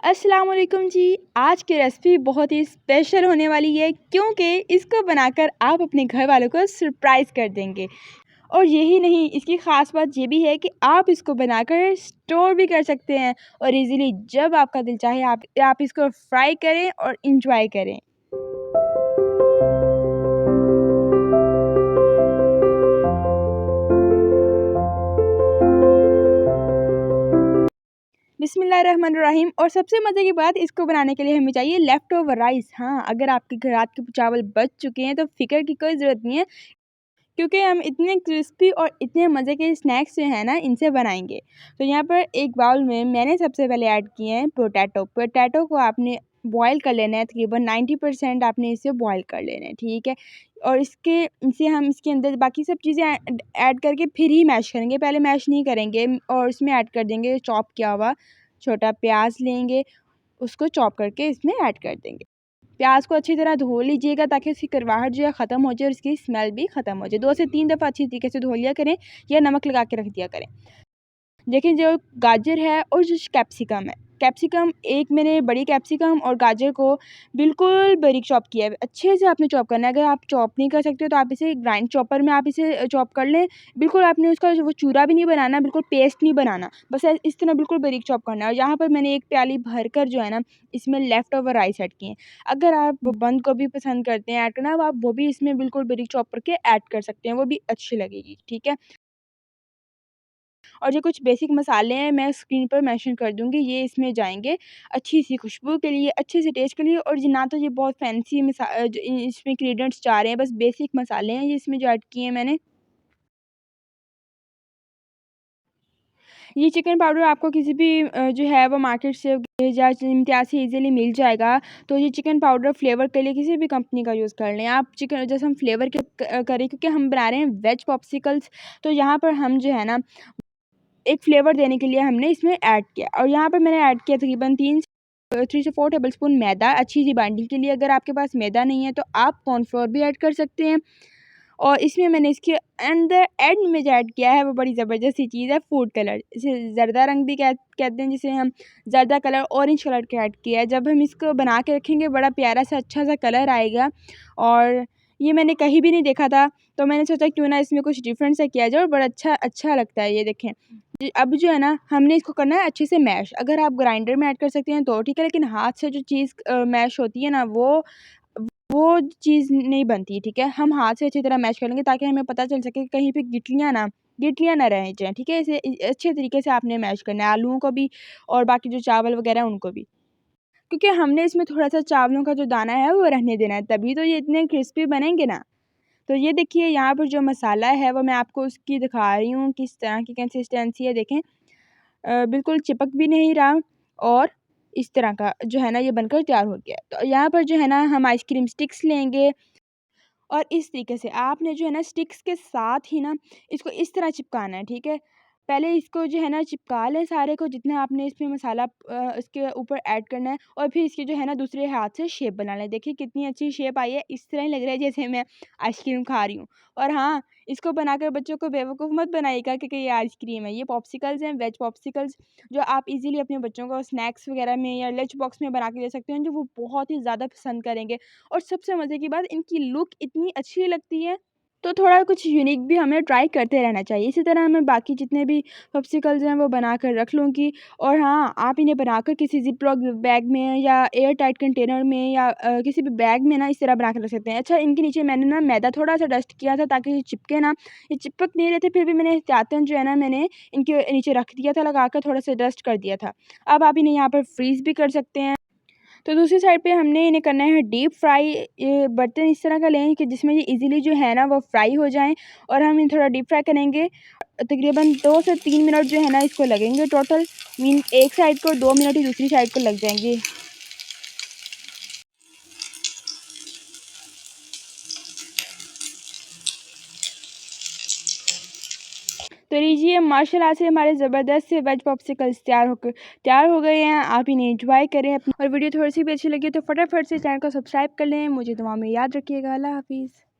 अस्सलाम वालेकुम जी। आज की रेसिपी बहुत ही स्पेशल होने वाली है क्योंकि इसको बनाकर आप अपने घर वालों को सरप्राइज़ कर देंगे। और यही नहीं, इसकी ख़ास बात ये भी है कि आप इसको बनाकर स्टोर भी कर सकते हैं और इजीली जब आपका दिल चाहे आप इसको फ्राई करें और इंजॉय करें। बिस्मिल्लाहिर्रहमानिर्रहीम। और सबसे मज़े की बात, इसको बनाने के लिए हमें चाहिए लेफ़्ट ओवर राइस। हाँ, अगर आपके घर रात के चावल बच चुके हैं तो फ़िक्र की कोई ज़रूरत नहीं है, क्योंकि हम इतने क्रिस्पी और इतने मज़े के स्नैक्स जो है ना इनसे बनाएंगे। तो यहाँ पर एक बाउल में मैंने सबसे पहले ऐड किए हैं पोटैटो। पोटैटो को आपने बॉईल कर लेना है, तकरीबन 90% आपने इसे बॉईल कर लेना है, ठीक है। और इसे हम इसके अंदर बाकी सब चीज़ें ऐड ऐड करके फिर ही मैश करेंगे, पहले मैश नहीं करेंगे। और इसमें ऐड कर देंगे चॉप किया हुआ छोटा प्याज लेंगे, उसको चॉप करके इसमें ऐड कर देंगे। प्याज को अच्छी तरह धो लीजिएगा ताकि उसकी करवाहट जो है ख़त्म हो जाए और इसकी स्मेल भी ख़त्म हो जाए। 2 से 3 दफ़ा अच्छी तरीके से धो लिया करें या नमक लगा के रख दिया करें। देखिए, जो गाजर है और जो कैप्सिकम है, कैप्सिकम एक मैंने बड़ी कैप्सिकम और गाजर को बिल्कुल बारीक चॉप किया है। अच्छे से आपने चॉप करना है। अगर आप चॉप नहीं कर सकते हो तो आप इसे ग्राइंड चॉपर में आप इसे चॉप कर लें। बिल्कुल आपने उसका वो चूरा भी नहीं बनाना, बिल्कुल पेस्ट नहीं बनाना। बस इस तरह बिल्कुल बारीक चॉप करना है। और यहाँ पर मैंने 1 प्याली भरकर जो है ना इसमें लेफ्ट ओवर राइस ऐड किए हैं। अगर आप बंद गोभी पसंद करते हैं ऐड करना, अब आप वो भी इसमें बिल्कुल बारीक चॉप करके ऐड कर सकते हैं, वो भी अच्छी लगेगी, ठीक है। और जो कुछ बेसिक मसाले हैं मैं स्क्रीन पर मेंशन कर दूँगी, ये इसमें जाएँगे अच्छी-सी खुशबू के लिए, अच्छे से टेस्ट के लिए। और ना तो ये बहुत फैंसी जो इसमें इंग्रीडिएंट्स जा रहे हैं, बस बेसिक मसाले हैं ये इसमें जो ऐड किए हैं मैंने। ये चिकन पाउडर आपको किसी भी जो है वो मार्केट से या इम्तियाज़ से ईज़िली मिल जाएगा। तो ये चिकन पाउडर फ्लेवर के लिए किसी भी कंपनी का यूज़ कर लें आप। चिकन जैसे हम फ्लेवर के करें, क्योंकि हम बना रहे हैं वेज पॉप्सिकल्स, तो यहाँ पर हम जो है ना एक फ्लेवर देने के लिए हमने इसमें ऐड किया। और यहाँ पर मैंने ऐड किया तकरीबन 3 से 4 टेबलस्पून मैदा, अच्छी-सी बाइंडिंग के लिए। अगर आपके पास मैदा नहीं है तो आप कॉर्नफ्लोर भी ऐड कर सकते हैं। और इसमें मैंने इसके अंदर एंड में जो ऐड किया है वो बड़ी ज़बरदस्त सी चीज़ है, फूड कलर। इसे ज़रदा रंग भी कहते हैं, जिसे हम ज़रदा कलर, ऑरेंज कलर का ऐड किया है। जब हम इसको बना के रखेंगे बड़ा प्यारा सा अच्छा सा कलर आएगा। और ये मैंने कहीं भी नहीं देखा था, तो मैंने सोचा क्यों ना इसमें कुछ डिफरेंट सा किया जाए और बड़ा अच्छा अच्छा लगता है, ये देखें। अब जो है ना हमने इसको करना है अच्छे से मैश। अगर आप ग्राइंडर में ऐड कर सकते हैं तो ठीक है, लेकिन हाथ से जो चीज़ मैश होती है ना वो चीज़ नहीं बनती, ठीक है। हम हाथ से अच्छी तरह मैश कर लेंगे ताकि हमें पता चल सके कि कहीं पे गिटलियाँ ना रह जाएँ, ठीक है। इसे अच्छे तरीके से आपने मैश करना है, आलूओं को भी और बाकी जो चावल वगैरह हैं उनको भी। क्योंकि हमने इसमें थोड़ा-सा चावलों का जो दाना है वो रहने देना है, तभी तो ये इतने क्रिस्पी बनेंगे ना। तो ये देखिए, यहाँ पर जो मसाला है वो मैं आपको उसकी दिखा रही हूँ किस तरह की कंसिस्टेंसी है, देखें। बिल्कुल चिपक भी नहीं रहा और इस तरह का जो है ना ये बनकर तैयार हो गया है। तो यहाँ पर जो है ना हम आइसक्रीम स्टिक्स लेंगे और इस तरीके से आपने जो है ना स्टिक्स के साथ ही ना इसको इस तरह चिपकाना है, ठीक है। पहले इसको जो है ना चिपका लें सारे को, जितना आपने इसमें मसाला इसके ऊपर ऐड करना है, और फिर इसकी जो है ना दूसरे हाथ से शेप बना लें। देखिए कितनी अच्छी शेप आई है, इस तरह ही लग रहा है जैसे मैं आइसक्रीम खा रही हूँ। और हाँ, इसको बनाकर बच्चों को बेवकूफ़ मत बनाइएगा, क्योंकि ये आइसक्रीम है। ये पॉप्सिकल्स हैं, वेज पॉप्सिकल्स, जो आप इज़िली अपने बच्चों को स्नैक्स वगैरह में या लंच बॉक्स में बना के दे सकते हैं, जो वो बहुत ही ज़्यादा पसंद करेंगे। और सबसे मज़े की बात, इनकी लुक इतनी अच्छी लगती है, तो थोड़ा कुछ यूनिक भी हमें ट्राई करते रहना चाहिए। इसी तरह मैं बाकी जितने भी पॉप्सिकल्स हैं वो बनाकर रख लूँगी। और हाँ, आप इन्हें बनाकर किसी ज़िप-लॉक बैग में या एयर टाइट कंटेनर में या किसी भी बैग में ना इस तरह बना के रख सकते हैं। अच्छा, इनके नीचे मैंने ना मैदा थोड़ा-सा डस्ट किया था ताकि ये चिपके ना। ये चिपक नहीं रहे थे, फिर भी मैंने एहतियातन जो है ना मैंने इनके नीचे रख दिया था लगाकर, थोड़ा-सा डस्ट कर दिया था। अब आप इन्हें यहाँ पर फ्रीज़ भी कर सकते हैं। तो दूसरी साइड पे हमने इन्हें करना है डीप फ्राई। बर्तन इस तरह का लें कि जिसमें ये इजीली जो है ना वो फ्राई हो जाएँ। और हम इन्हें थोड़ा डीप फ्राई करेंगे। तकरीबन 2 से 3 मिनट जो है ना इसको लगेंगे टोटल। मीन एक साइड को 2 मिनट ही दूसरी साइड को लग जाएँगे। तो लीजिए, माशाल्लाह से हमारे ज़बरदस्त से वेज पॉप्सिकल्स तैयार हो गए हैं। आप इन्हें एंजॉय करें। और वीडियो थोड़ी-सी भी अच्छी लगी तो फटाफट से चैनल को सब्सक्राइब कर लें। मुझे दुआ में याद रखिएगा। अल्लाह हाफ़िज़।